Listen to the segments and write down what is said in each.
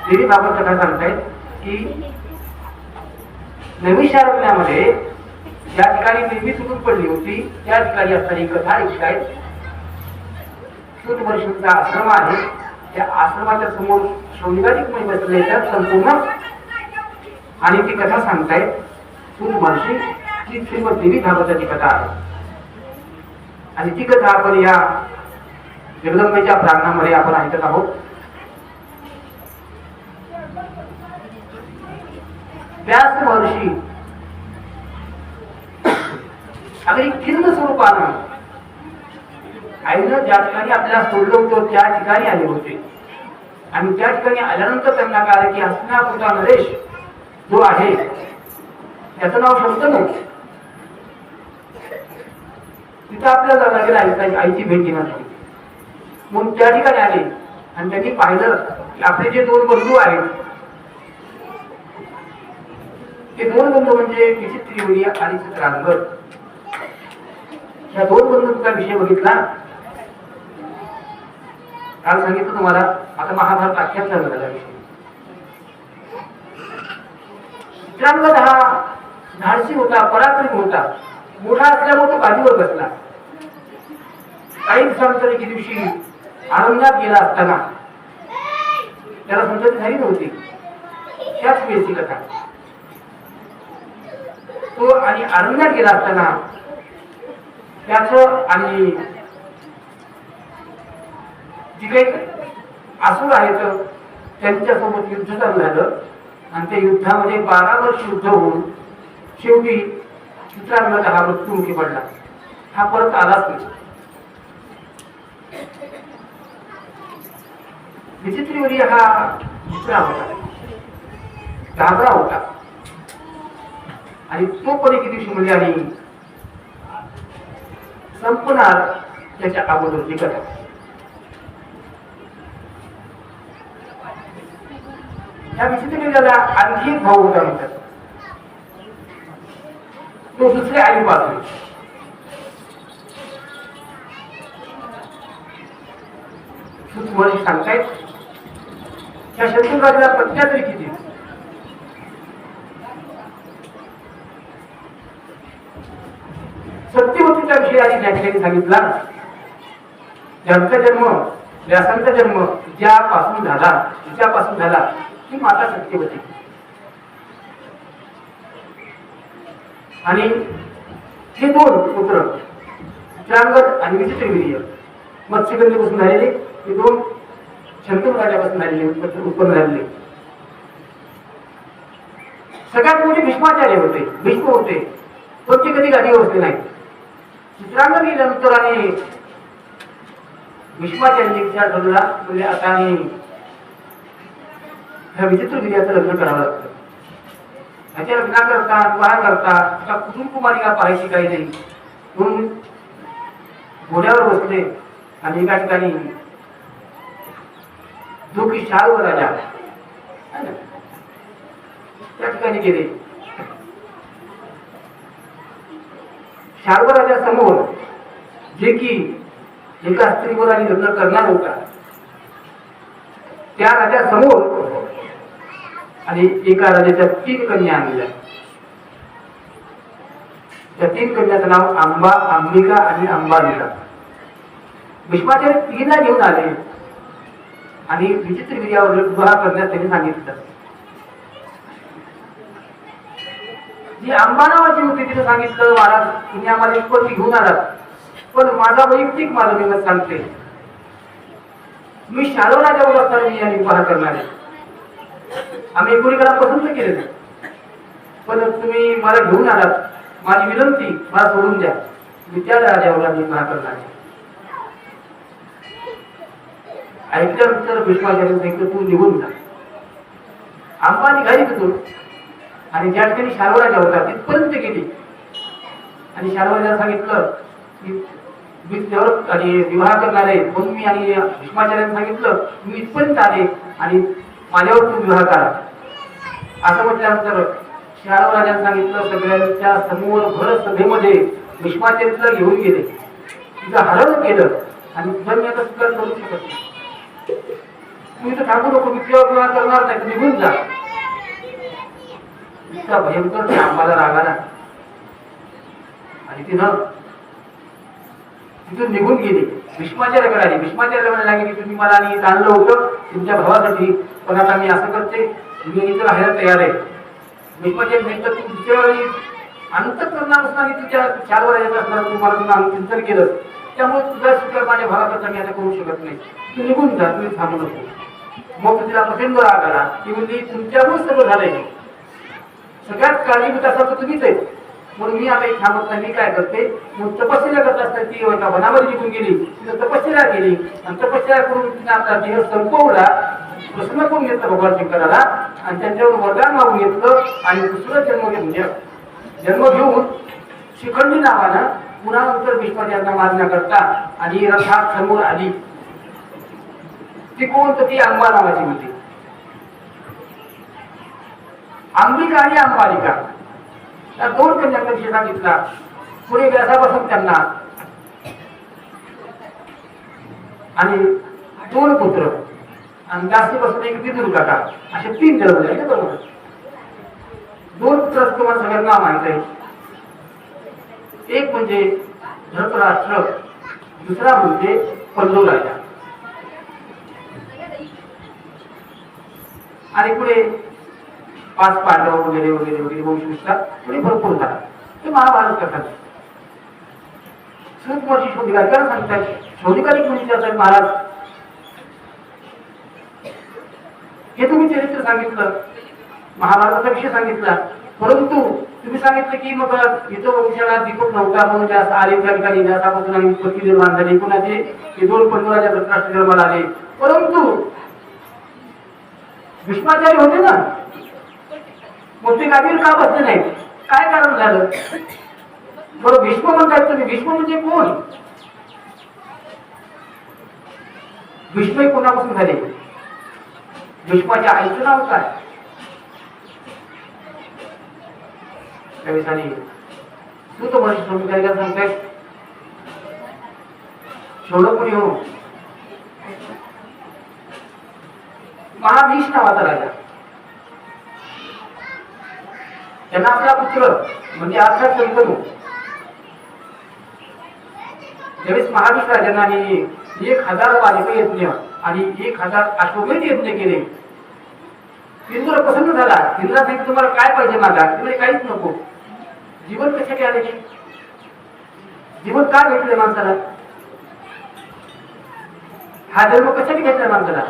देवी भागवत कथा सांगतायत की नैमिषारण्यामध्ये ज्या ठिकाणी देवी तुटून पडली होती त्या ठिकाणी असणारी कथा ऐकतायत. सूत महर्षींचा आश्रम आहे, त्या आश्रमाच्या समोर शौनिकाधिक महिमा बसले त्यात संपूर्ण आणि ती कथा सांगतायत. सूत महर्षी ही श्रीमद देवी भागवताची कथा आहे आणि ती कथा आपण या जगदंबेच्या प्रांगणामध्ये आपण ऐकत आहोत. व्यास महर्षी अगदी खिन्न स्वरूपानं आईनं ज्या ठिकाणी आपल्याला सोडलं होतं त्या ठिकाणी आले होते आणि त्या ठिकाणी आल्यानंतर त्यांना कळलं की हस्तिनापुरचा नरेश जो आहे त्याचं नाव शंतनू. तिथं आपल्याला जायला गेला आईची भेट घेण्यासाठी. म्हणून त्या ठिकाणी आले आणि त्यांनी पाहिलं की आपले जे दोन बंधू आहेत ते दोन बंधू म्हणजे विचित्रिवर्य आणि चित्रांगद. या दोन बंधूंचा विषय बघितला काल सांगितलं तुम्हाला. आता महाभारत आख्यान झाला विषय. चित्रांगद हा धाडसी होता, पराक्रमी होता, मोठा असल्यामुळे तो गादीवर बसला. काही दिवसानंतर एके दिवशी आनंदात गेला असताना त्याला संतती झाली नव्हती. त्याच वेळची कथा. तो आणि आनंदात गेला असताना त्याच आणि जी काही असुर आहेत त्यांच्यासोबत युद्ध चालू झालं आणि त्या युद्धामध्ये 12 वर्ष युद्ध होऊन शेवटी चित्रांगद हा मृत्युमुखी पडला. हा परत आलाच नाही. विचित्रिवर्य हा दुसरा होता, घाबरा होता आणि तो पण एके दिवशी म्हणजे आणि संपणार त्याच्या अगोदरची कथा. या विचित्रिवर्याला आणखी एक भाऊ होता म्हणतात. तो दुसऱ्या आईपासून महर्षी सांगतायत त्या शत्रुराजाला पत्त्या तरी किती. सत्यवतीचा विषय आधी त्या ठिकाणी सांगितला. ज्यांचा जन्म व्यासांचा जन्म ज्यापासून झाला तिच्यापासून झाला ती माता सत्यवती. आणि हे दोन पुत्र चित्रांगद आणि विचित्रिवर्य मत्स्यगंधीपासून झालेले, हे दोन शंतनू राजापासून झालेले उत्पन्न झालेले. सगळ्यात मोठे भीष्माचार्य होते, भीष्म होते, पण ते कधी गादीवर बसले नाही. चित्रांगद गेल्यानंतर आणि भीष्माचार्यांनी विचार ठरवला म्हणजे आता आणि ह्या विचित्रवीर्याचं लग्न करावं लागतं. ह्याच्या लग्नाकरता विवाह करता एका कुटुंब कुमारिका पाहायची काही नाही. म्हणून घोड्यावर बसले आणि एका ठिकाणी जो की शार्व राजा त्या ठिकाणी गेले. शार्व राजा समोर जे की एका स्त्रीवर आणि लग्न करणार होता त्या राजा समोर आणि एका राजाच्या 3 कन्या आणल्या. त्या 3 कन्याचं नाव अंबा, अंबिका आणि अंबालिका. भीष्माचार्य 3 घेऊन आले आणि विचित्रवीर्यावर विवाह करण्यास त्यांनी सांगितलं. जी अंबा नावाची होती तिने सांगितलं महाराज तुम्ही आम्हाला उत्पत्ती घेऊन आलात पण माझा वैयक्तिक माझं मी मत सांगते मी शार्व राजावर असताना मी यांनी विवाह करणार आहे. आम्ही एकोणीकडे पसंत केले नाही पण तुम्ही मला घेऊन आलात, माझी विनंती मला सोडून द्या, मी त्या राजावर आम्ही विवाह करणार आहे. ऐकल्यानंतर भीष्माचार्य सांगितलं तू निघून जा. अंबा निघाली तिथून आणि ज्या ठिकाणी शार्व राजा होता तिथपर्यंत गेली आणि शार्व राजाला सांगितलं की मी त्यावर आणि विवाह करणार आहे म्हणून मी आणि भीष्माचार्यांनी सांगितलं मी इथपर्यंत आले आणि माझ्यावर तू विवाह करा. असं म्हटल्यानंतर शार्व राजाने सांगितलं सगळ्यांच्या समोर भर सभेमध्ये भीष्माचार्याला घेऊन गेले, तिचं हरण केलं आणि तुझं मी आता स्वीकार करू शकत नाही. तुम्ही तर थांबू नको, मी किंवा करणार नाही, निघून जा. इतका भयंकर ते आंबाला राग आला आणि तिनं तिथून निघून गेली. भीष्माचार्याकडे आली. भीष्माचार्याला म्हणायला लागली की तुम्ही मला आणि आणलं होतं तुमच्या भावासाठी, पण आता मी असं करते, मी इथं राहायला तयार आहे. भीष्माचार्य म्हणतात तू दुसऱ्या वेळी अंतःकरणापासून आणि तुझ्या 4 वर्षाचा असताना तुम्हाला तुम्ही चिंतन केलं, त्यामुळे तुझा स्वीकार माझ्या भावाकरता मी आता करू शकत नाही, तू निघून जा, तुम्ही थांबू नको. मग तिला प्रचंड राग आला. ती म्हणजे तुमच्यामुळे सगळं झालंय, सगळ्यात काळजीभूत असा तर तुम्हीच आहे, म्हणून मी आता थांबत नाही. मी काय करते, मग तपश्चर्या करत असता ती एका वनामध्ये निघून गेली. तिने तपश्चर्या केली आणि तपश्चर्या करून तिने आपला देह संपवला, प्रसन्न करून घेतलं भगवान शंकराला आणि त्यांच्यावर वरदान मागून घेतलं आणि दुसरं जन्म घेऊन शिखंडी नावानं पुन्हा नंतर भीष्माचार्यांना मारण्याकरता आणि रथात समोर आली. ती कोण तर ती अंबा नावाची होती. अंबिका आणि अंबालिका त्या 2 कन्यांचा विषय सांगितला. पुढे व्यासापासून त्यांना आणि 2 पुत्र आणि जास्तीपासून एक विदुर काका, असे 3 जन्म झाले. बरोबर 2 पुत्र तुम्हाला सगळ्यांना माहित आहे. एक म्हणजे धृतराष्ट्र, दुसरा म्हणजे पंडू राजा. आणि पुढे 5 पांडव वगैरे वगैरे वगैरे वंशविस्तार पुढे भरपूर झाला. ते महाभारत कथा सूतमोर्ची शोधिकारिकाला सांगतात. शोधिकारिक म्हणजे असेल महाराज, हे तुम्ही चरित्र सांगितलं, महाभारताचा विषय सांगितला, परंतु तुम्ही सांगितलं की मग इथं वंशाला दीपक नव्हता म्हणून जास्त आले त्या ठिकाणी जासापासून आणि उत्पत्ती निर्माण झाली. कुणाचे हे 2 पंडूराजा धृतराष्ट्र जन्माला आले, परंतु भीष्माचार्य होते ना, मग ते गाडीवर का बसले नाही, काय कारण झालं? बरं भीष्म म्हणतायत तुम्ही, भीष्म म्हणजे कोण? भीष्म कोणापासून झाले? भीष्माच्या आईचं नाव काय? त्यावेळेस तू तो माझी शोधकारिका सांगताय शोधपुरी हो महाभीष नावाचा राजा, त्यांना आपला पुत्र म्हणजे अर्थात शंतनू. ज्यावेळेस महाभीष राजांना 1000 बालिक यज्ञ आणि 1000 अश्वमेध यज्ञ केले, इंद्र प्रसन्न झाला. इंद्रा सांगितलं तुम्हाला काय पाहिजे मागा? म्हणजे काहीच नको. जीवन कशासाठी आले? जीवन का भेटले माणसाला? हा जन्म कशासाठी घेतला माणसाला?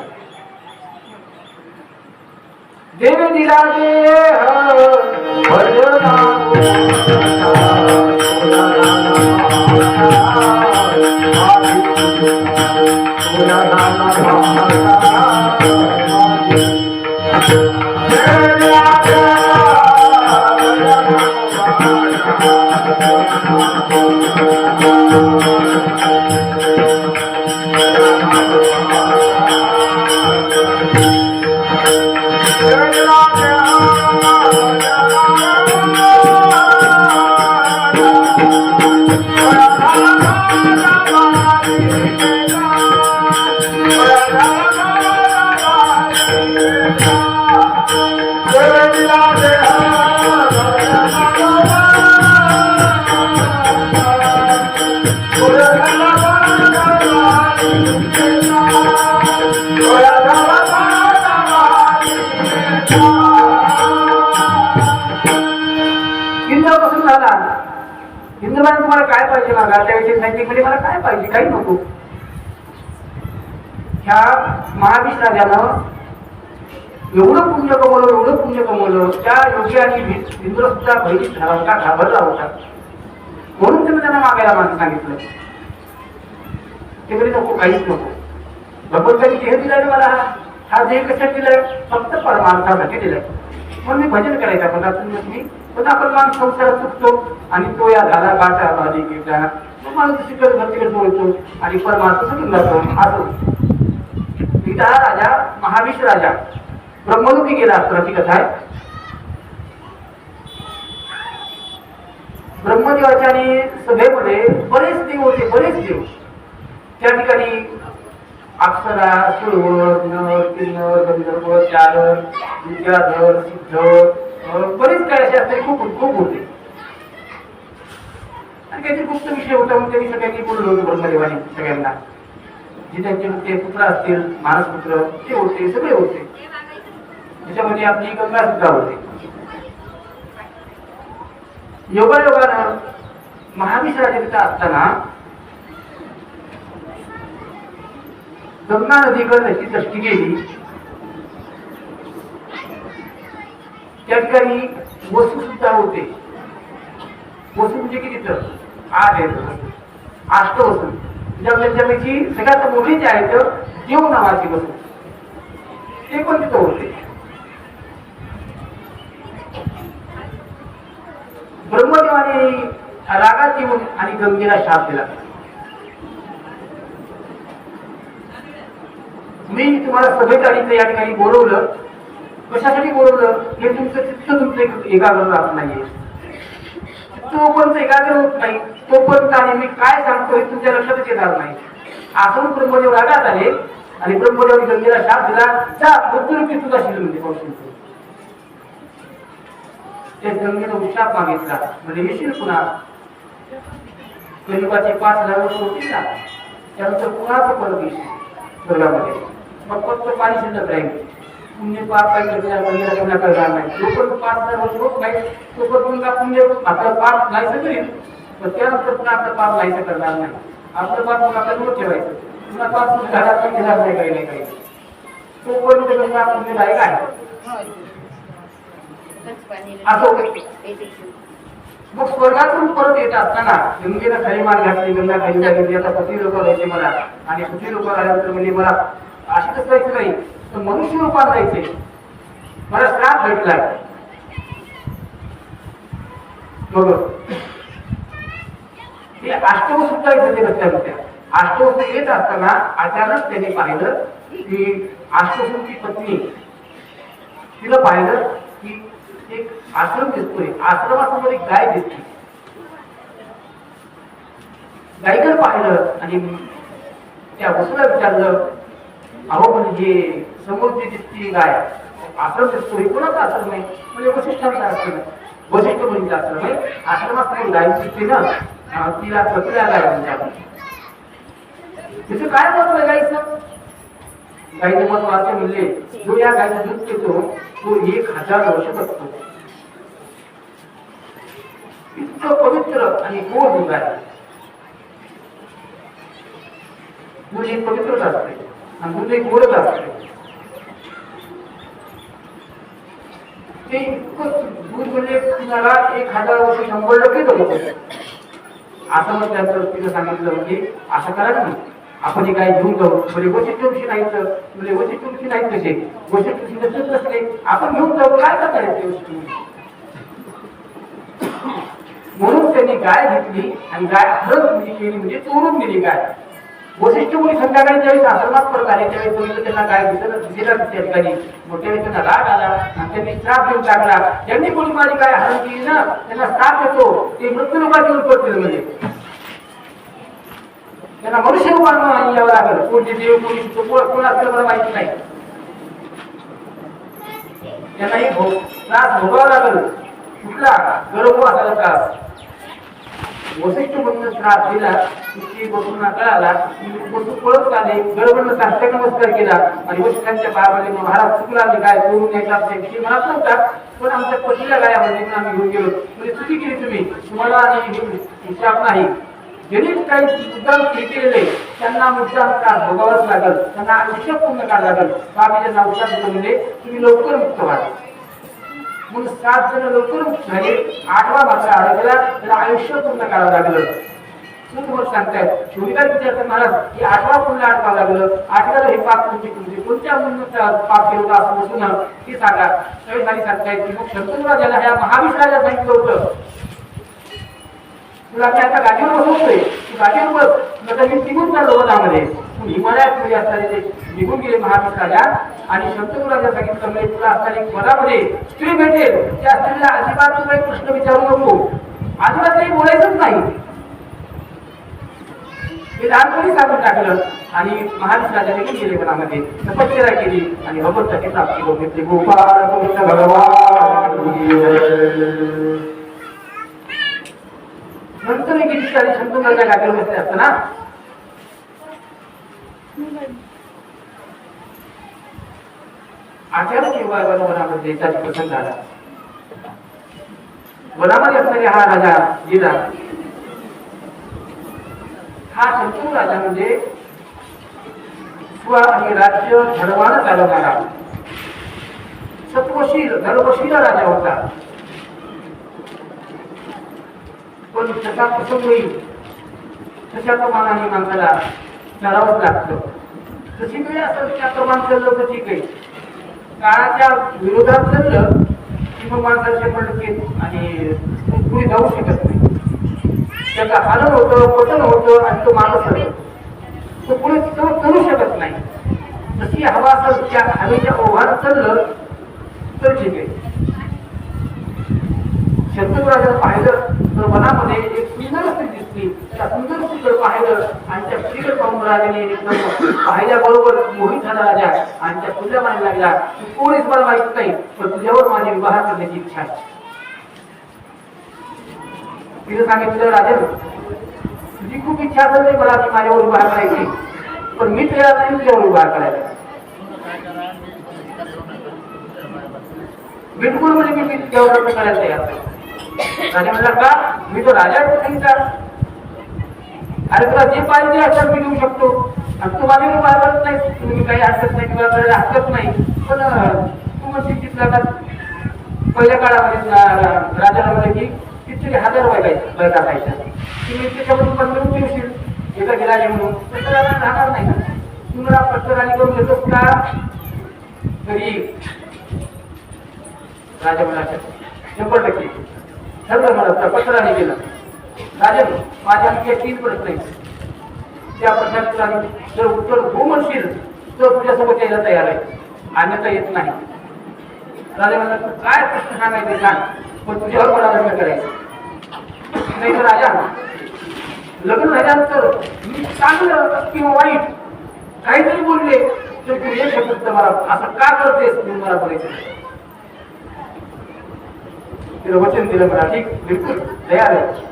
देव दिला इंद्रबाई तुम्हाला काय पाहिजे मागा? त्याविषयी सांगितले मला काय पाहिजे, काही नको. ह्या महाभीष राजानं एवढं पुण्य कमवलं, त्या योगी आणि इंद्र सुद्धा भयभीत झाला होता, घाबरला होता. म्हणून त्यांना मागायला मागे सांगितलं. ते म्हणजे नको, काहीच नको. भगवंतानी देह दिलाय मला, हा देह कशासाठी दिलाय? फक्त परमार्थासाठी दिलाय. म्हणून मी भजन करायचं पण आपण माणूस संसारात चुकतो आणि तो या झाला गाठा भाजी घेता माणूस तिकडे भरतीकडे बोलतो आणि परमार्थ सुटून जातो. हा राजा महाभीष राजा ब्रह्मलोकी गेला असतानाची कथा आहे. ब्रह्मदेवाच्या आणि सभेमध्ये बरेच देव होते, बरेच देव. त्या ठिकाणी अप्सरा, सुरवर, नर, किन्नर, गंधर्व, चारण, विद्याधर, सिद्ध, बरेच काय असे असते, खूप खूप होते. आणि काहीतरी गुप्त विषय होता म्हणून त्यांनी सगळ्यांनी बोललो होतं ब्रह्मदेवानी सगळ्यांना. जे त्यांचे ते पुत्र असतील, मानसपुत्र ते होते, सगळे होते. त्याच्यामध्ये आपली गंगा सुद्धा होते. योगायोगानं महावीर राजा असताना गंगा नदीकडे त्याची दृष्टी गेली. त्या ठिकाणी वसू सुद्धा होते. वसू म्हणजे किती तर 8 आहेत, अष्टवसू. त्यांच्यापैकी सगळ्यात मोठी जे आहेत देव नावाची वसू, ते पण तिथं होते. ब्रह्मदेवाने रागात येऊन आणि गंगेला शाप दिला. मी तुम्हाला सभेत आणि या ठिकाणी बोलवलं, कशासाठी बोलवलं? हे तुमचं चित्त तुमचं एकाग्र राहत नाहीये. तोपर्यंत एकाग्र होत नाही, तोपर्यंत आणि मी काय सांगतो हे तुमच्या लक्षातच येणार नाही. असं ब्रह्मदेव रागात आले आणि ब्रह्मदेवाने गंगेला शाप दिला, जा मृत्यूरूपी तुझा शिलमध्ये पाऊस. त्या गंगेनं शाप मागितला, म्हणजे येशील पुन्हा. कलियुगाचे 5000 वर्ष होतील ना, त्यानंतर पुन्हा तो परत येशील स्वर्गामध्ये. मग फक्त पाणी शिल्लक राहील. पुण्य पाप काही गंगेला कमी करणार नाही. जोपर्यंत 5000 वर्ष होत नाही तोपर्यंत पुण्य आपलं पाप नाहीच करेल, पण त्यानंतर पुन्हा आपलं पाप नाहीच करणार नाही. आपलं पाप मग आपल्याला ठेवायचं, पुन्हा पाप घरात घेणार नाही, काही नाही काही. तोपर्यंत गंगा पुण्य लायक आहे. मग स्वर्गातून परत येत असताना गंगेला खाली मार घातली, गंगा खाली गेली. आता पती लोक राहायचे मला, आणि पती लोक राहिल्यानंतर म्हणजे मला अशी जायचं नाही, तर मनुष्य रूपात जायचे. मला श्राप भेटलाय. बघ ते अष्टवसू सुद्धा इथे रस्त्यामध्ये. अष्टवसू येत असताना अचानक त्यांनी पाहिलं की अष्टवसूची पत्नी, तिला पाहिलं की एक आश्रम दिसतोय. आश्रमासमोर एक गाय दिसते. गायीकडे पाहिलं आणि त्या वसूला विचारलं, अहो म्हणजे समोरची दिसती गाय, आश्रम दिसतोय, कोणाचा आश्रम आहे? म्हणजे वसिष्ठांचा आश्रम आहे. वसिष्ठ मुलीचा आश्रम आहे. आश्रमासमोर गाय दिसते ना, तिला प्रक्रिया गाय म्हणतात. तिचं काय मत आहे गायचं? गायचं मत वाचते म्हणले, जो या गायचं दूध पितो तो 1000 वर्ष बसतो. इतकं पवित्र आणि गोड दूध आहे. दूध हे पवित्रच असते आणि दूध हे गोडच असते. ते इतकं दूध म्हणजे तुम्हाला 1000 वर्ष 100% होतं. असं मग त्याचं तिनं सांगितलं, म्हणजे असं करा ना, आपण हे काय घेऊन जाऊ. म्हणजे वशिष्ठऋषी नाही तर म्हणजे वशिष्ठऋषी नाही कसे, वशिष्ठऋषी नसत नसले आपण घेऊन जाऊ, काय करायचं? म्हणून त्यांनी गाय घेतली आणि गाय हरत केली, म्हणजे चोरून दिली गाय. वशिष्ठ मुली संध्याकाळी ज्यावेळी आश्रमात परत आले त्यावेळी बघितलं त्यांना गाय दिसेला त्या ठिकाणी. मोठ्या त्यांना राग आला आणि त्यांनी श्राप देऊन टाकला. ज्यांनी कोणी माझी गाय हरण केली ना त्यांना श्राप येतो, ते मृत्यूरूपात येऊन पडतील. म्हणजे त्यांना मनुष्य रूपात यावं लागेल. कोणते देव कोणी कोण असलं मला माहिती नाही. त्यांनाही त्रास भोगावा लागेल. कुठला? गर्भवासाचा त्रास. वसिष्ठ म्हणून त्रास दिला, तिथे बसून कळाला, बसून पळत आले, गर्भानं साष्टांग नमस्कार केला आणि वसिष्ठांच्या पायामध्ये महाराज चुकला, काय करून यायचा म्हणत नव्हता, पण आमच्या पतीला गायामध्ये आम्ही घेऊन गेलो. म्हणजे चुकी केली तुम्ही, तुम्हाला हिसाब नाही. ज्यांनी काही मुद्दाम केलेले त्यांना मुद्दाम त्रास भोगावाच लागल, त्यांना आयुष्य पूर्ण करावं लागल. स्वामी त्यांना उत्साह देतो म्हणजे तुम्ही लवकर मुक्त व्हा. म्हणून 7 जण लवकर मुक्त झाले. 8वा मात्र अडकला, त्याला आयुष्य पूर्ण करावं लागलं. तुम्हाला सांगतायत शिवलिकार विचारतात महाराज की 8वा पुन्हा अडकावं लागलं. 8व्याला हे पाप तुमचे कोणत्या म्हणून पाप केलं असं बसून ते सांगा. त्यावेळी खाली सांगतायत की मग शंतनुराजाला ह्या महावीर राजा सांगितलं होतं, तुला मी आता गाडीवर बसवतोय, तू गाडीवर बस. नंतर मी निघून चाललो वनामध्ये. हिमालयात मुली असताना ते निघून गेले महावीर राजा आणि शंतनुराजा सांगितलं म्हणजे तुला असताना वनामध्ये स्त्री भेटेल, त्या स्त्रीला अजिबात तू काही प्रश्न विचारू नको, अजिबात काही बोलायचंच नाही. हे लहानपणी सांगून टाकलं आणि महाराज राजाने पण गेले वनामध्ये तपश्चर्या केली आणि भगवंताची प्राप्ती करून घेतली. गोपाळ गोविंद भगवान. नंतर एक दिवशी शंतनूच्या गाठीवर बसले असताना अचानक योगायोगाने वनामध्ये देशाचा प्रसंग झाला. वनामध्ये असणारे हा राजा गेला. हा शंतनू राजा म्हणजे स्व आणि राज्य धर्मानं चालवणारा सत्वशील धर्मशील राजा होता. पण तसा प्रसंग होईल तशा प्रमाणाने माणसाला करावंच लागतं. जशी वेळ असेल त्याप्रमाणे चाललं तर ठीक आहे. काळाच्या विरोधात चाललं की मग माणसाला 100% आणि पुढे जाऊ शकत नाही. त्याचा हलन होतं पतन होतं आणि तो माणूस तो पुढे करू शकत नाही. जशी हवा असेल त्या हवेच्या ओघात चाललं तर ठीक आहे. शंतनू राजाला पाहिलं तर वनामध्ये एक सुंदर स्त्री दिसली. त्या सुंदर स्त्रीकडे पाहिलं आणि त्या स्त्रीकडे पाहून राजाने एकदम पाहिल्याबरोबर मोहित झाला राजा आणि त्या तुझ्या म्हणायला लागला की कोणीच मला माहित नाही पण तुझ्यावर माझी विवाह करण्याची इच्छा आहे. तिने सांगितलं राजा तुझी खूप इच्छा असेल मला की माझ्यावर विवाह करायची पण मी तयार नाही तुझ्यावर विवाह करायचा. बिलकुल म्हणजे मी तुझ्यावर करायला तयार नाही. राजा म्हणला का मी तो राजा सांगितला अरे तुला जे पाहिजे असं मी देऊ शकतो आणि तू माझ्यावर विवाह करत नाही तुम्ही काही हरकत नाही किंवा करायला हरकत नाही. पण तू म्हणजे तिथला पहिल्या काळामध्ये राजाला म्हणलं की कितीतरी 1000 बायका टाकायच्या तुम्ही त्याच्यामधून 15 ठेवशील एका गिराजी म्हणून तसं राहणार नाही का. तुम्हाला पत्रराणी करून देतोस का तरी राजा म्हणाला 100% ठरलं. मला पत्राने केलं राजा माझ्या 3 प्रश्न आहेत. त्या प्रश्नाचं जर उत्तर हो म्हणशील तर तुझ्यासोबत यायला तयार आहे अन्यथा येत नाही. राजा म्हणला काय प्रश्न सांगायचे सांग पण तुझ्यावर मला लग्न करायचं नाही. तर राजा लग्न झाल्यानंतर मी चांगलं किंवा वाईट काहीतरी बोलले तर तू येऊ शकत मला असं का करतेस तुम्ही मला बोलायचं. तिला वचन दिलं मला ठीक बिलकुल तयार आहे.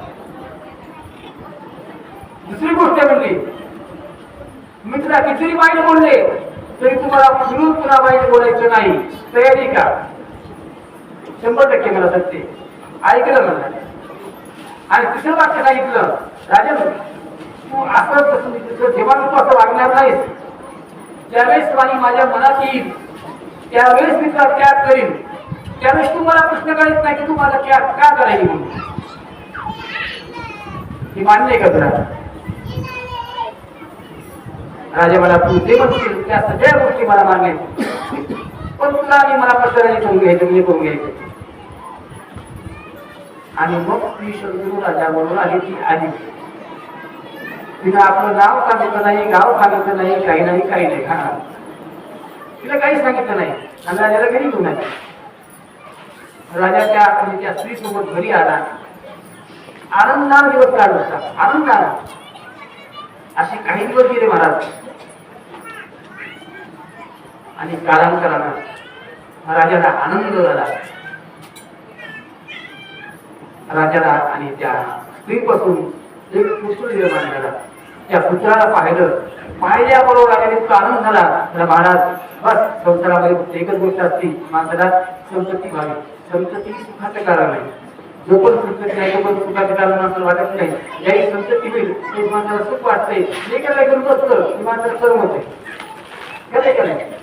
दुसरी गोष्ट म्हणली मी तुला कितीही वाईट बोलले तरी तुम्हाला फिरून पुन्हा वाईट बोलायचं नाही. तयारी का. 100% मला सत्य ऐकलं मला. आणि तिसरं वाक्य सांगितलं राजा तू असं जेव्हा तू असं वागणार नाहीस त्यावेळेस माझ्या मनात येईल त्यावेळेस मी तुला त्याग करीन. त्यावेळेस तू मला प्रश्न करायच नाही की तू मला त्याग का करायची म्हणून. ही मान्य आहे का तुला. राजा मला तू जे म्हणशील त्या सगळ्या गोष्टी मला मान्य पण तुला आणि मला पत्राने करून घ्यायचं म्हणजे करून घ्यायचं. आणि मग ती शंतनू राजा म्हणून आली ती आली. तिला आपलं नाव सांगितलं नाही गाव सांगितलं नाही काही नाही हा तिला काही सांगितलं नाही आणि राजाला घरी घेऊन आली. राजा त्या स्त्री सोबत घरी आला. आनंदाने दिवस काढत होता. आनंदाला असे काही दिवस गेले महाराज. आणि कालांतरानं राजाला आनंद झाला. राजाला आणि त्या स्त्रीपासून एक पुत्र निर्माण झाला. त्या पुत्राला पाहिल्याबरोबर राजाने इतका आनंद झाला. तर महाराज बस संसारामध्ये फक्त एकच गोष्ट असते माणसाला संतती व्हावी. संतती सुखाचं कारण आहे. जो पण संतती आहे तो पण सुखाचं कारण माणसाला वाटत नाही. ज्याही संतती होईल ते माणसाला सुख वाटतंय. जे काय करून असतं ते माणसाला कर्म होते. काय काय नाही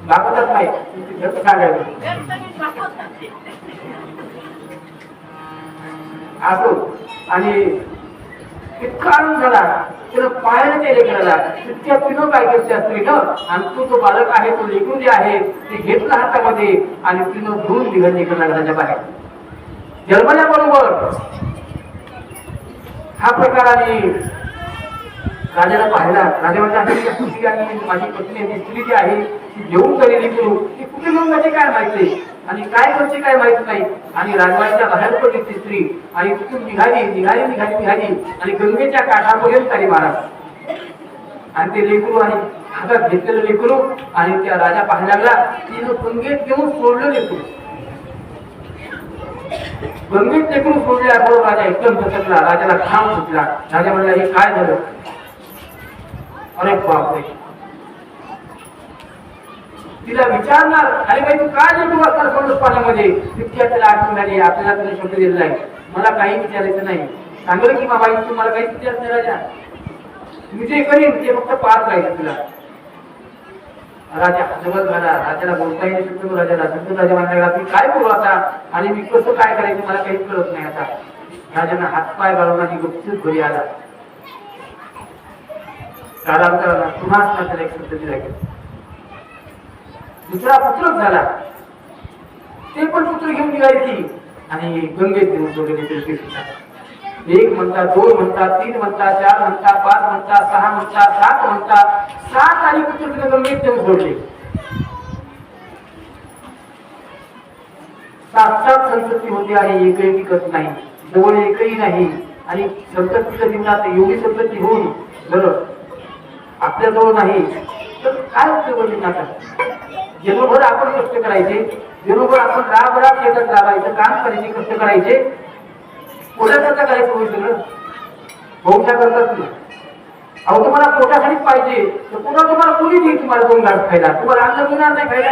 दाखवतच नाही सांगायचं असो. आणि इतका आनंद झाला त्याला पाहायला ते लेकराला तितक्या तिनं काय करते असते ना. आणि तो जो बालक आहे तो लेकरू जे आहे ते घेतला हातामध्ये आणि तिनं धुवून निघत लेकरला घराच्या बाहेर जन्मल्याबरोबर हा प्रकाराने राजाला पाहिला. राजा म्हणतात माझी पत्नी स्त्री जी आहे ती घेऊन गेलेली करू ती कुठे घेऊन जाते काय माहिती. आणि काय करते काय माहित नाही. आणि राजवाड्याच्या बाहेर पडली ती स्त्री आणि तिथून निघाली आणि गंगेच्या काठापर्यंत आली महाराज. आणि ते लेकरू आणि हातात घेतलेलं लेकरू आणि त्या राजा पाहायला लागला. तिनं गंगेत घेऊन सोडलं लेकरू. गंगेत लेकरू सोडल्याबरोबर राजा एकदम दचकला. राजाला घाम सुटला. राजा म्हणला हे काय झालं. अरे बापरे. तिला विचारणार अरे बाई तू काय लेकरू असणार सोडलं पाण्यामध्ये. तितक्या त्याला आठवण झाली आपल्याला त्याने शब्द दिलेला आहे मला काही विचारायचं नाही. सांगलं की बाबा तुम्हाला काहीच विचारत नाही राजा. मी जे करीन ते फक्त पाहत राहील तुला. राजा जवळ झाला. राजाला बोलता येईल शकतो. राजाला राजा म्हणायला मी काय करू आता आणि मी कसं काय करायचं मला काहीच कळत नाही आता. राजाने हातपाय घालून आणि गुपचूप घरी आला. कालांतराला पुन्हा त्याला एक शब्द दिला गेला. दुसरा पुत्रच झाला. ते पण पुत्र घेऊन निघायची आणि गंगेत घेऊन सोडले. एक म्हणता, दोन म्हणता, तीन म्हणता, चार म्हणता, पाच म्हणता, सहा म्हणता, सात म्हणता. 7 आणि पुत्र तिने गंगेत घेऊन सोडले. 7 संतती होती आणि एकही विकत नाही. जवळ एकही नाही. आणि संततीच्या जीवनात एवढी संतती होऊन जर आपल्या जवळ नाही तर काय उपयोग जीवनाचा. जन्मभर आपण कष्ट करायचे. जन्मभर आपण राबराब शेतात राबायचं काम करायचे कष्ट करायचे. पोटाकरता करायचं होईल सगळं. भोगच्या करतात ना. अहो तुम्हाला पोटासाठीच पाहिजे तर पुन्हा तुम्हाला कोणी देईल तुम्हाला 2 घास खायला. तुम्हाला अन्न मिळणार नाही खायला.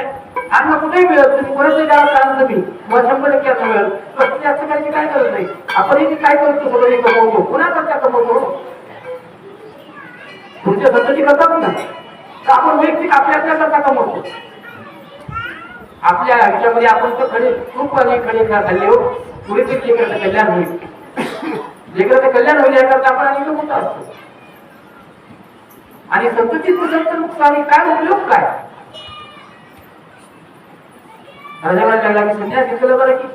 अन्न कुठेही मिळत तुम्ही कोणाच्या गावात अन्न तुम्ही मला 100% अन्न मिळेल. कष्ट जास्त करायची काय गरज नाही. आपणही काय करतो सगळे कमवतो. कोणाकरता कमवतो. तुमच्या संतती करतात ना तर आपण वैयक्तिक आपल्याकरता कमवतो. आपल्या आयुष्यामध्ये आपण तर खडे खूप आणि खडे खाल्ले हो. पुढे ते लेकराचं कल्याण होईल. लेकराचं कल्याण होईल याकरता आपण आणि मोठा असतो. आणि संततीत संत नुकसान काय उपयोग काय. राजाला लागला की संन्यास घेतलं बरं की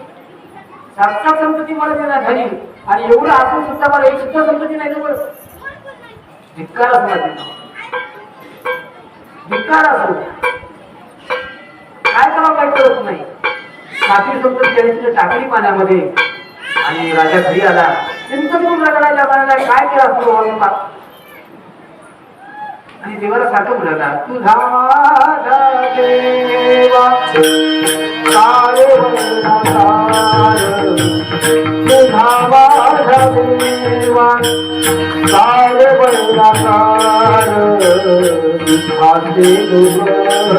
7 संतती मला त्यांना झाली आणि एवढं असून सुद्धा मला एक सुद्धा संतती नाही बरं. धिक्कार असणार धिक्कार असो. काय करावं काय कळत नाही. 7वी संतती त्यांनी टाकली पाण्यामध्ये आणि राजा घरी आला. चिंतन राजाला म्हणाला काय केलं असतो आणि देवाला साठवून म्हणाला तुझा देवा काळे तुझा माझा देवा काळे वर्णाकार आते दुखाचे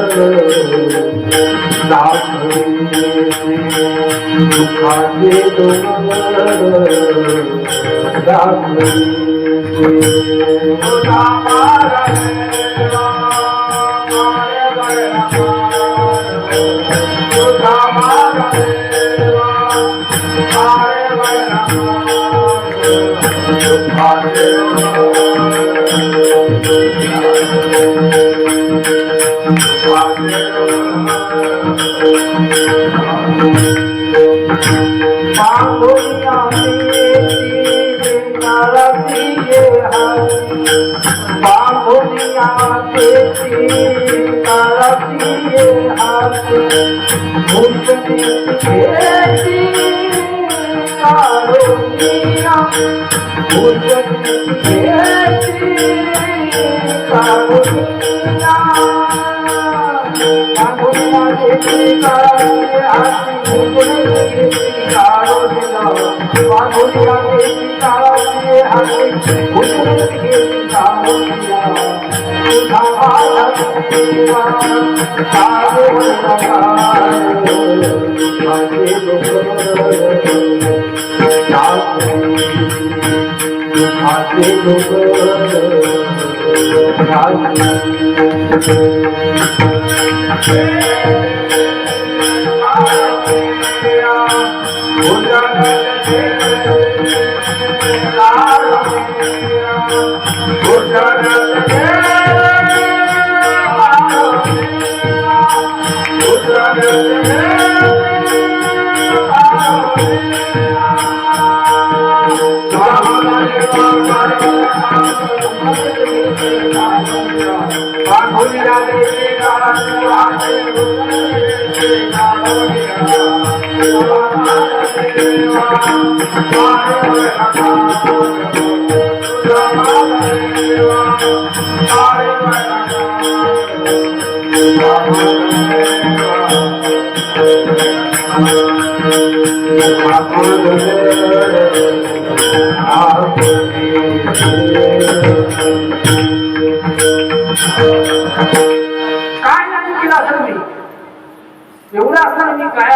एवढं असताना मी काय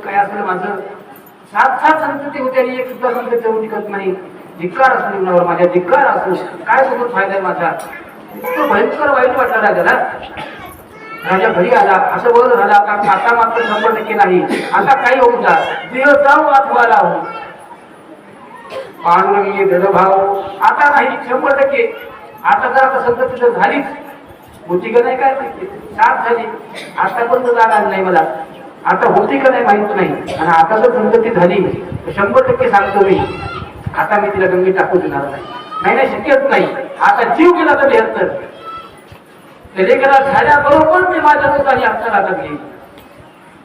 काय असलं माझं सात सात संतती होते आणि एक सुद्धा संत देऊ निघत नाही. धिक्कार असो जीवनावर माझ्या, धिक्कार असो. काय सोबत फायदा आहे माझा? इतकं भयंकर वाईट वाटलं राजाला. राजा घरी आला, असं बोलत झाला आता मात्र 100% नाही. आता काही होऊ जा, देह जाऊ आठवाला हो पांडुरंगी भाव आता नाही 100%. आता जर आता संतती जर झालीच होती का नाही काय माहिती, साथ झाली आता पण जागा नाही मला. आता होती का नाही माहित नाही. आणि आता जर संतती झाली तर 100% सांगतो मी, आता मी तिला गंगे टाकू देणार नाही. नाही शक्यच नाही. आता जीव गेला तर 72 लेकरा झाल्याबरोबर मी माझ्या लोकांनी आपल्या हातात घेईन.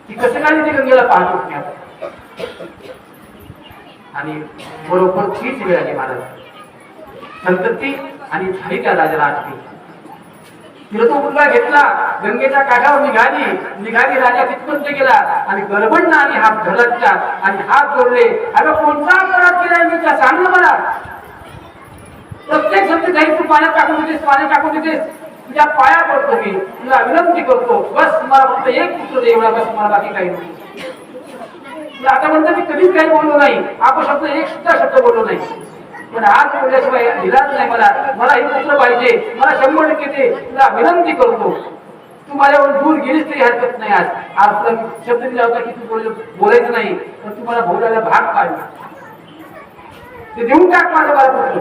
ती कसं काय ती गंगेला पाहतोच मी आता. आणि बरोबर तीच वेळ आली महाराज. संतती आणि झाली त्या राजाला आठवी. तिला तो मुलगा घेतला, गंगेच्या काठावर निघाली राजा तिथपर्यंत गेला आणि गडबडला आणि हात धरला आणि हात जोडले. अगं कोणता अपराध केलाय मी त्या सांग ना मला. प्रत्येक संत जाईल तू पाण्यात टाकून देतेस, तुझ्या पाया पडतो मी, तुला विनंती करतो, बस मला फक्त एक पुत्र दे, एवढा बस मला, बाकी काही नाही. आता म्हणतो मी कधीच काही बोललो नाही, आपण शब्द एक सुद्धा शब्द बोललो नाही. पण आज बोलल्याशिवाय दिलाच नाही मला हे पुत्र पाहिजे, मला 100% दे, तुला विनंती करतो. तू माझ्यावर दूर गेलीस तरी हरकत नाही. आज तुला शब्द दिला होता की तू बोलायचं नाही, पण तू मला बोलायला भाग पाडला. ते देऊन टाक माझं मला पुत्र.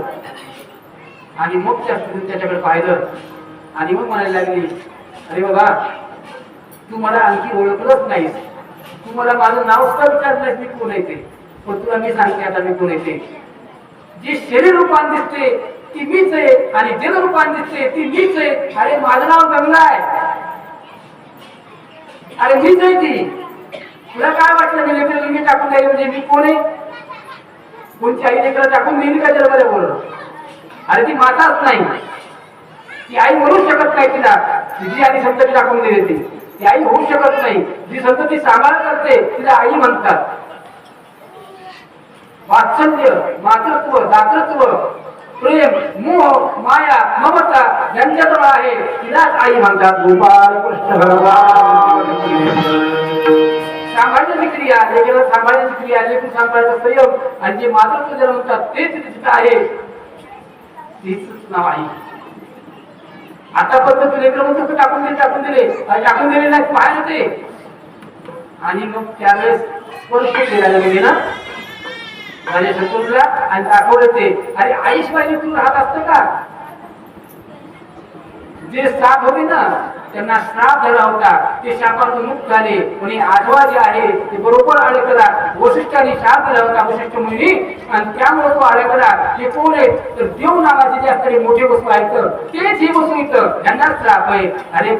आणि मग त्याच्याकडे पाहिलं आणि मग म्हणायला लागली, अरे बाबा तू मला आणखी ओळखलंच नाहीस, तू मला माझं नाव सुद्धा विचारलं नाहीस मी कोण येते. पण तुला मी सांगते आता मी कोण येते. जी शरीर रूपान दिसते ती मीच आहे आणि जल रूपान दिसते ती मीच आहे. अरे माझं नाव गंगा आहे, अरे मीच आहे ती. तुला काय वाटलं मी लेकरं टाकून द्यायला म्हणजे मी कोण आहे? कोणती आई लेकरं टाकून देईल का जन्माला बोलणं? अरे ती माताच नाही, ती आई म्हणू शकत नाही. तिला तिची आई संतती टाकून दिली ती आई होऊ शकत नाही. जी संतती सांभाळ करते तिला आई म्हणतात. वात्सल्य, मातृत्व, दातृत्व, प्रेम, मोह, माया, ममता ज्यांच्याजवळ आहे तिलाच आई म्हणतात. गोपाल कृष्ण भगवान. सांभाळण्याची क्रिया, लेकरं सांभाळण्याची क्रिया, लेकरं सांभाळण्याचा संयम आणि जे मातृत्व ज्याला म्हणतात तेच तिथं आहे, तीच नाव आहे. आतापर्यंत लेकरं म्हणतो टाकून दिले नाही पाहायला ते. आणि मग त्यावेळेस स्पर्श केला गेले ना आणि शत्रूला आणि दाखवलं ते. अरे आईशिवाय तू राहत असतं का? जे साप होते ना त्यांना श्राप झाला होता, ते शापातून मुक्त झाले. आणि 8वा जे आहे ते बरोबर अडकला. वशिष्ठाने शाप दिला होता वशिष्ठ मुनी, आणि त्यामुळे तो अडकला. हे कोण आहे तर देव नावाचे जे असणारे मोठे वस्तू आहेत तेच हे वस्तू इथं त्यांना श्राप आहे. अरे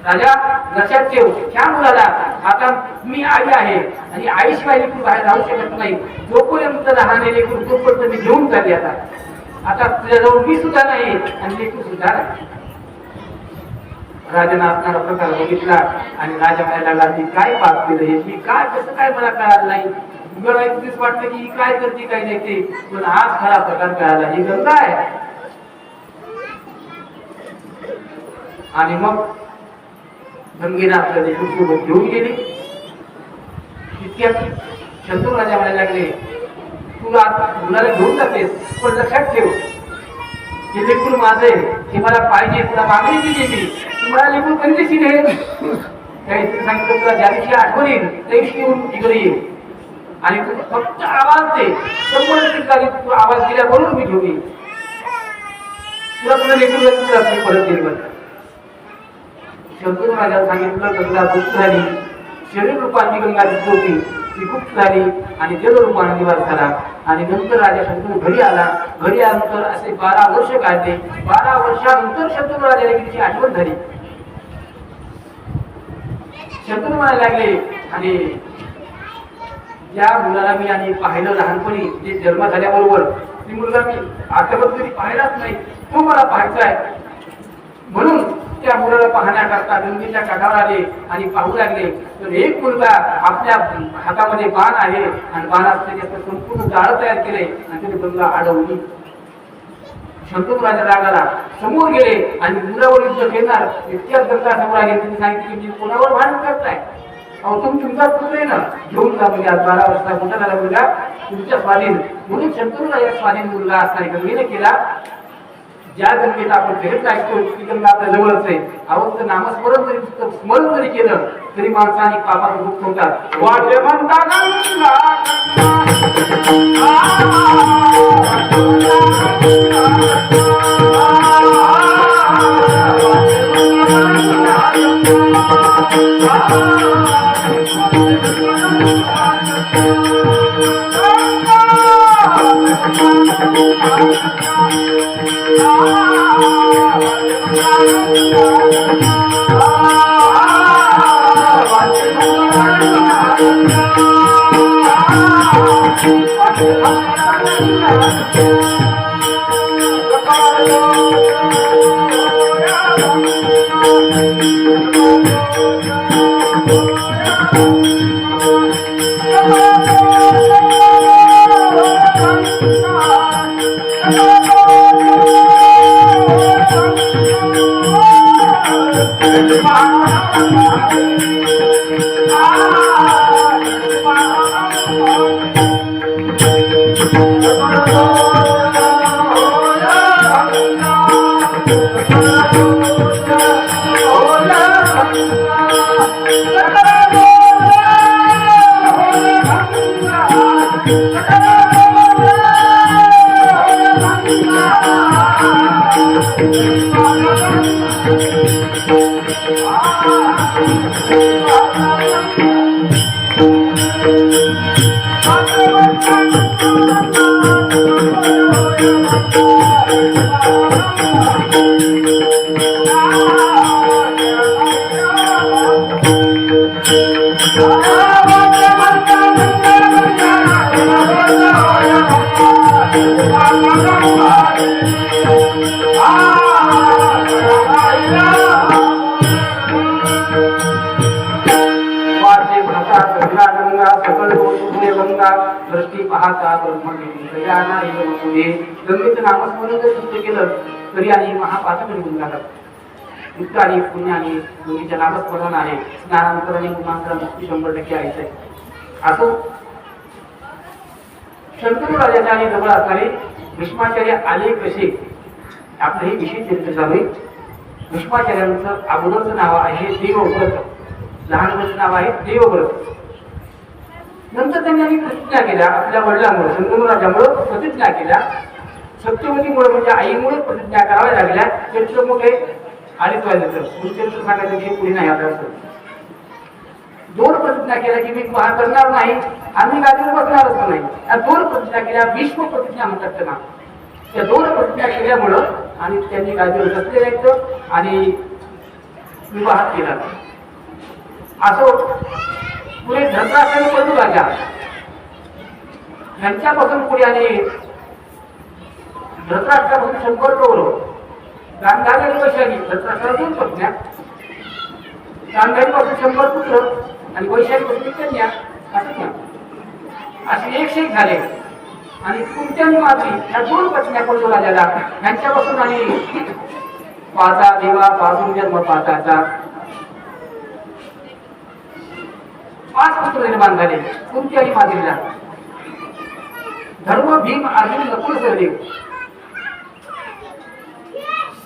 राजा लक्षात ठेव, त्या मुलाला आता मी आई आहे आणि आईशिवाय लेकरू बाहेर राहू शकत नाही. जोपर्यंत लहान आहे लेकरू तोपर्यंत मी घेऊन चालली. आता तुझ्याजवळ मी सुद्धा नाही आणि लेकरू सुद्धा नाही. राजाने असणारा प्रकार बघितला आणि राजा म्हणायला लागला, मी काय पाप केलं हे, मी काय कसं काय मला कळालं नाही. मला इतकेच वाटतं की ही काय करते काय नाही ते, पण आज खरा प्रकार कळाला, ही गंगा आहे. आणि मग गंगेला आपल्या लेकरूसोबत घेऊन गेली. इतक्यात शंतनू राजा म्हणायला लागले, तू मुलाला घेऊन जातेस पण लक्षात ठेव हे लेकरू माझे, हे मला पाहिजे, तुला मागणी दिली मी, तुम्हाला लेकरू कधीशी घे. काही सांगितलं तुला ज्या दिवशी आठवण येईल त्या दिवशी येऊन इकडे येईल आणि तू फक्त आवाज दे. 100% तू आवाज दिल्याबरोबर मी घेऊन येईल. तुला लेकरू परत येईल. शंतनू राजाला सांगितलं गंगा गुप्त झाली, शरीर रूपाची गंगा दिसत होती ती गुप्त झाली आणि जल रूपाने निवास झाला. आणि नंतर राजा शंतनू घरी आला. घरी आल्यानंतर असे 12 वर्ष काढले. 12 वर्षानंतर शंतनू राजाला तिची आठवण झाली. शंतनू म्हणायला लागले, आणि ज्या मुलाला मी आणि पाहिलं लहानपणी, जे जन्म झाल्याबरोबर ती मुलगा मी आतापर्यंत कधी पाहिलाच नाही, तो मला पाहायचा आहे. म्हणून त्या मुलाला पाहण्याकरता गंगेच्या काठावर आले आणि पाहू लागले. तर एक मुलगा आपल्या हातामध्ये बाण आहे आणि बाणात त्याचं संपूर्ण जाळं तयार केले आणि त्याने गंगा अडवली. शंतनू राजा रागाला समोर गेले आणि मुलावर युद्ध घेणार. इतक्यात गंगा समोर आले. त्यांनी सांगितले की कोणावर भांडण करताय? अहो तुमचा पुत्र आहे ना, घेऊन जा मुलगा. 12 वर्षाचा मोठा झाला मुलगा तुमच्या स्वाधीन. म्हणून शंतनू राजा स्वाधीन मुलगा असणारी गंगेने केला. ज्या गंगेला आपण भेट ऐकतो ती गंगा आपल्या जवळच आहे. अहो नामस्मरण जरी स्मरण जरी केलं तरी माणसाने पापात मुक्त होतात. वाटे म्हणता गंगा दृष्टी पाहता गंगेचं नामस्मरण जर शुद्ध केलं तरी आणि महापातक निघून जातात. युक्त आणि पुण्य आणि गंगेच्या नामस्मरण आहे. स्नानांतर आणि गुणांतर मुक्ती 100% आहेच आहे. असो शंतनू राजाच्या आणि जवळ असणारे भीष्माचार्य आले कसे, आपलं हे विशेष चरित्र चालू आहे. भीष्माचार्यांचं अगोदरचं नाव आहे देवव्रत, लहानचं नाव आहे देवव्रत. नंतर त्यांनी प्रतिज्ञा केल्या आपल्या वडिलांमुळे, शंतनू राजामुळे प्रतिज्ञा केल्या. सत्यवतीमुळे म्हणजे आईमुळे प्रतिज्ञा कराव्या लागल्या. चरित्र मोठे आणि चरित्र सांगायचं हे पुढे नाही. आता 2 प्रतिज्ञा केल्या की मी विवाह करणार नाही आणि मी गादीवर बसणारच नाही. या 2 प्रतिज्ञा केल्या, भीष्म प्रतिज्ञा म्हणतात त्यांना. त्या 2 प्रतिज्ञा केल्यामुळं आणि त्यांनी गादीवर बसले जायचं आणि विवाह केला. असं पुढे धर्मराष्ट्राने पडू राजा यांच्यापासून पुढे आणि धर्मराष्ट्रापासून संपर्क करू गांधारी वैशाली. धर्मराष्ट्राला 2 पत्न्या, गांधारीपासून 100 पुत्र आणि वैशालीपासून कन्या, असे 100 झाले. आणि कुंत्यानी माती ह्या 2 पत्न्या पडू राजाला. यांच्यापासून आणि पाचा देवा पासून जन्म पाचाचा 5 पुत्र निर्माण झाले. कुंती आणि माद्रीला. धर्म, भीम, अर्जुन, नकुल, सहदेव.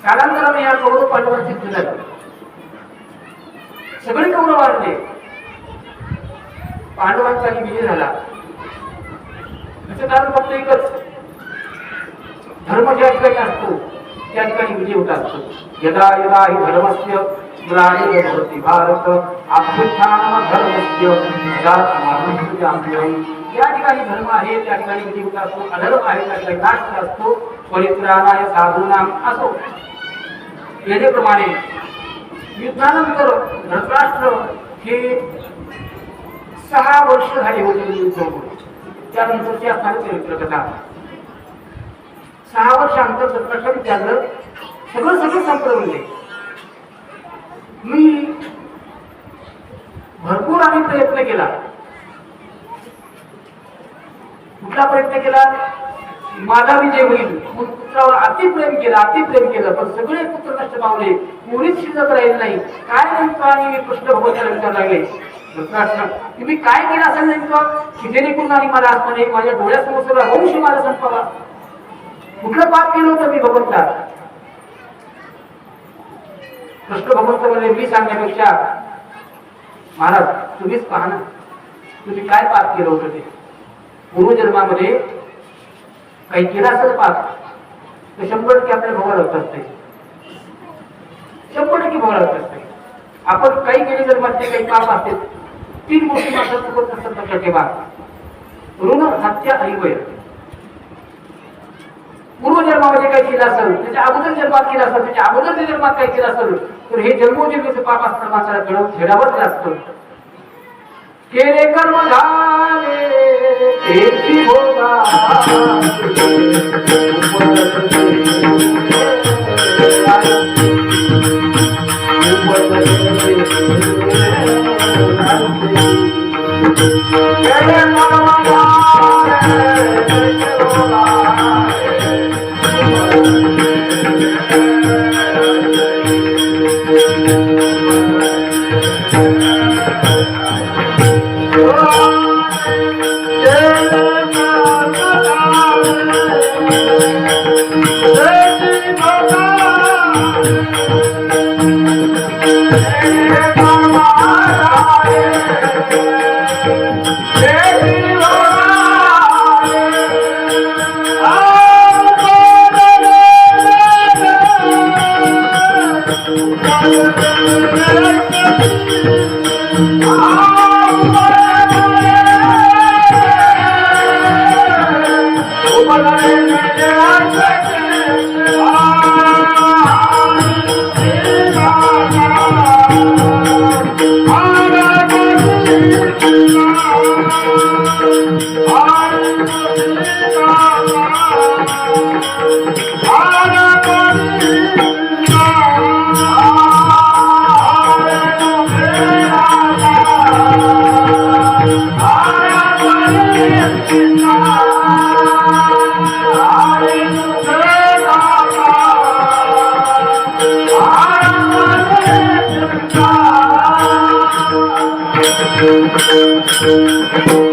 कालांतराने या कौरव पांडवांची युद्ध झालं. सगळे कौरव वाढले. पांडवांचा विजय झाला. त्याचं कारण फक्त एकच, धर्म ज्या ठिकाणी असतो त्या ठिकाणी विजय होत असतो. यदा यदा हि धर्मस्य ग्लानिर्भवति भारत अभ्युत्थानं धर्मस्य तदात्मानं ज्या ठिकाणी धर्म आहे त्या ठिकाणी विजय होत असतो. अधर्म आहे त्या ठिकाणी नाश असतो. परित्राणाय साधूनां असो. याप्रमाणे युद्धानंतर धृतराष्ट्र हे 6 वर्ष झाली होती. त्यानंतरची असणारी चरित्र कथा 6 वर्षांतर दत्तात्रय विचारलं सगळं संपलं. मी भरपूर आम्ही प्रयत्न केला. कुठला प्रयत्न केला? माझा विजय होईल. पुत्रावर अतिप्रेम केलं पण सगळे पुत्र नष्ट पावले. कोणीच शिल्लक राहील नाही. काय नेमकं? आणि कृष्ण भगवंताला विचार लागले तुम्ही काय केलं असेल नेमकं की जेणेकरून आणि मला आत्माने माझ्या डोळ्यासमोर सगळा वंश मला संपवा. कुठलं पाप केलं होतं मी भगवंता? कृष्ण भगवंत म्हणजे मी सांगण्यापेक्षा महाराज तुम्हीच पहा ना तुम्ही काय पाप केलं होतं ते. पूर्वजन्मामध्ये काही केलं असेल पाप तर 100% आपल्याला भोगावं असते. 100% भोगावं असते. आपण काही केले जन्मातले काही पाप असते 3 गोष्टी मात्र चुकत नसतात. लक्षात ठेवा. ऋण हत्या आणि वैर. पूर्वजन्मामध्ये काय केलं असेल त्याच्या अगोदर जन्मात केलं असेल त्याच्या अगोदर जन्मात काय केलं असेल तर हे जन्मोजन्मीचं पाप असताना माणसाला फेडावंच लागतं. केले कर्म झाले त्याची भोगा Thank you.